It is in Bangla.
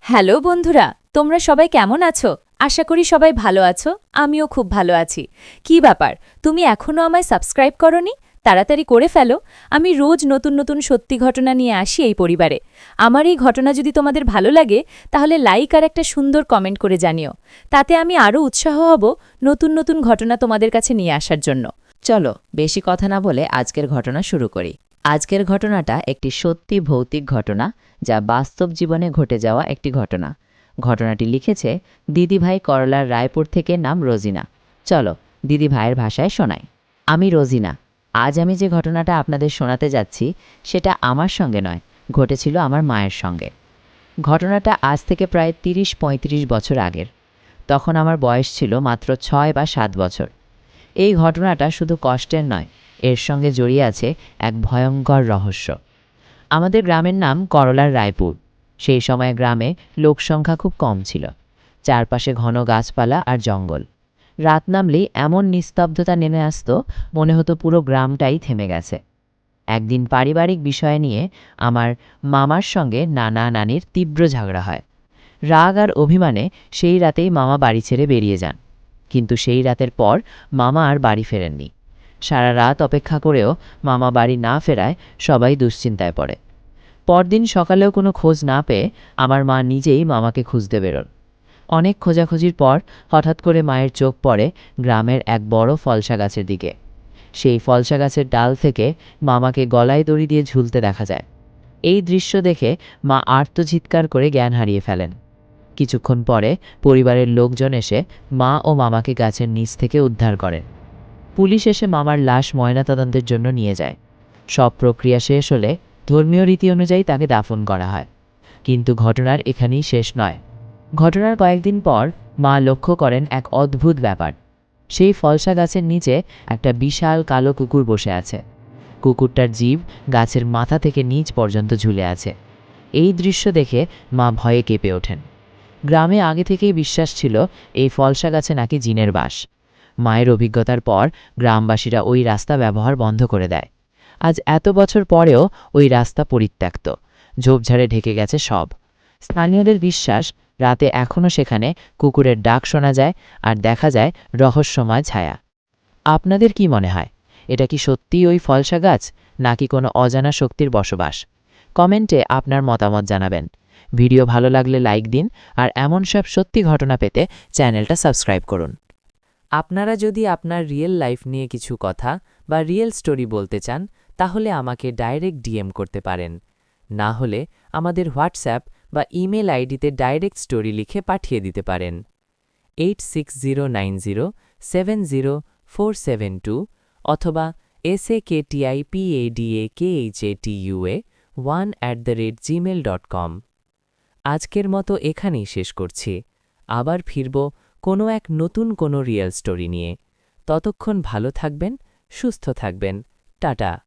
হ্যালো বন্ধুরা, তোমরা সবাই কেমন আছো? আশা করি সবাই ভালো আছো। আমিও খুব ভালো আছি। কি ব্যাপার, তুমি এখনো আমায় সাবস্ক্রাইব করনি? তাড়াতাড়ি করে ফেলো। আমি রোজ নতুন নতুন সত্যি ঘটনা নিয়ে আসি এই পরিবারে। আমার এই ঘটনা যদি তোমাদের ভালো লাগে তাহলে লাইক আর একটা সুন্দর কমেন্ট করে জানিও। তাতে আমি আরও উৎসাহ হব নতুন নতুন ঘটনা তোমাদের কাছে নিয়ে আসার জন্য। চলো বেশি কথা না বলে আজকের ঘটনা শুরু করি। আজকের ঘটনাটা একটি সত্যি ভৌতিক ঘটনা, যা বাস্তব জীবনে ঘটে যাওয়া একটি ঘটনা। ঘটনাটি লিখেছে দিদিভাই করলার রায়পুর থেকে, নাম রোজিনা। চলো দিদিভাইয়ের ভাষায় শোনাই। আমি রোজিনা। আজ আমি যে ঘটনাটা আপনাদের শোনাতে যাচ্ছি সেটা আমার সঙ্গে নয়, ঘটেছিল আমার মায়ের সঙ্গে। ঘটনাটা আজ থেকে প্রায় ৩০-৩৫ বছর আগের। তখন আমার বয়স ছিল মাত্র ৬ বা ৭ বছর। এই ঘটনাটা শুধু কষ্টের নয়, এর সঙ্গে জড়িয়ে আছে এক ভয়ঙ্কর রহস্য। আমাদের গ্রামের নাম করলার রায়পুর। সেই সময় গ্রামে লোকসংখ্যা খুব কম ছিল। চারপাশে ঘন গাছপালা আর জঙ্গল। রাত নামলেই এমন নিস্তব্ধতা নেমে আসতো, মনে হতো পুরো গ্রামটাই থেমে গেছে। একদিন পারিবারিক বিষয় নিয়ে আমার মামার সঙ্গে নানা নানির তীব্র ঝগড়া হয়। রাগ আর অভিমানে সেই রাতেই মামা বাড়ি ছেড়ে বেরিয়ে যান। কিন্তু সেই রাতের পর মামা আর বাড়ি ফেরেননি। সারা রাত অপেক্ষা করেও মামা বাড়ি না ফেরায় সবাই দুশ্চিন্তায় পড়ে। পরদিন সকালেও কোনো খোঁজ না পেয়ে আমার মা নিজেই মামাকে খুঁজতে বেরোন। অনেক খোঁজাখুঁজির পর হঠাৎ করে মায়ের চোখ পড়ে গ্রামের এক বড় ফলসা গাছের দিকে। সেই ফলসা গাছের ডাল থেকে মামাকে গলায় দড়ি দিয়ে ঝুলতে দেখা যায়। এই দৃশ্য দেখে মা আর্তচিৎকার করে জ্ঞান হারিয়ে ফেলেন। কিছুক্ষণ পরে পরিবারের লোকজন এসে মা ও মামাকে গাছের নিচ থেকে উদ্ধার করেন। পুলিশ এসে মামার লাশ ময়নাতদন্তের জন্য নিয়ে যায়। সব প্রক্রিয়া শেষ হলে ধর্মীয় রীতি অনুযায়ী তাকে দাফন করা হয়। কিন্তু ঘটনার এখানেই শেষ নয়। ঘটনার কয়েকদিন পর মা লক্ষ্য করেন এক অদ্ভুত ব্যাপার। সেই ফলসা গাছের নিচে একটা বিশাল কালো কুকুর বসে আছে। কুকুরটার জিভ গাছের মাথা থেকে নিচ পর্যন্ত ঝুলে আছে। এই দৃশ্য দেখে মা ভয়ে কেঁপে ওঠেন। গ্রামে আগে থেকেই বিশ্বাস ছিল এই ফলসা গাছে নাকি জিনের বাস। মায়ের অভিজ্ঞতার পর গ্রামবাসীরা ওই রাস্তা ব্যবহার বন্ধ করে দেয়। আজ এত বছর পরেও ওই রাস্তা পরিত্যক্ত, ঝোপঝাড়ে ঢেকে গেছে সব। স্থানীয়দের বিশ্বাস, রাতে এখনও সেখানে কুকুরের ডাক শোনা যায় আর দেখা যায় রহস্যময় ছায়া। আপনাদের কি মনে হয়, এটা কি সত্যিই ওই ফলসা গাছ, নাকি কোনো অজানা শক্তির বসবাস? কমেন্টে আপনার মতামত জানাবেন। ভিডিও ভালো লাগলে লাইক দিন, আর এমন সব সত্যি ঘটনা পেতে চ্যানেলটা সাবস্ক্রাইব করুন। আপনারা যদি আপনার রিয়েল লাইফ নিয়ে কিছু কথা বা রিয়েল স্টোরি বলতে চান তাহলে আমাকে ডাইরেক্ট ডিএম করতে পারেন। না হলে আমাদের হোয়াটসঅ্যাপ বা ইমেল আইডিতে ডাইরেক্ট স্টোরি লিখে পাঠিয়ে দিতে পারেন 8609070472 অথবা saktipadakhatua1@gmail.com। আজকের মতো এখানেই শেষ করছি। আবার ফিরব কোনো এক নতুন কোনো রিয়েল স্টোরি নিয়ে। ততক্ষণ ভালো থাকবেন, সুস্থ থাকবেন। টাটা।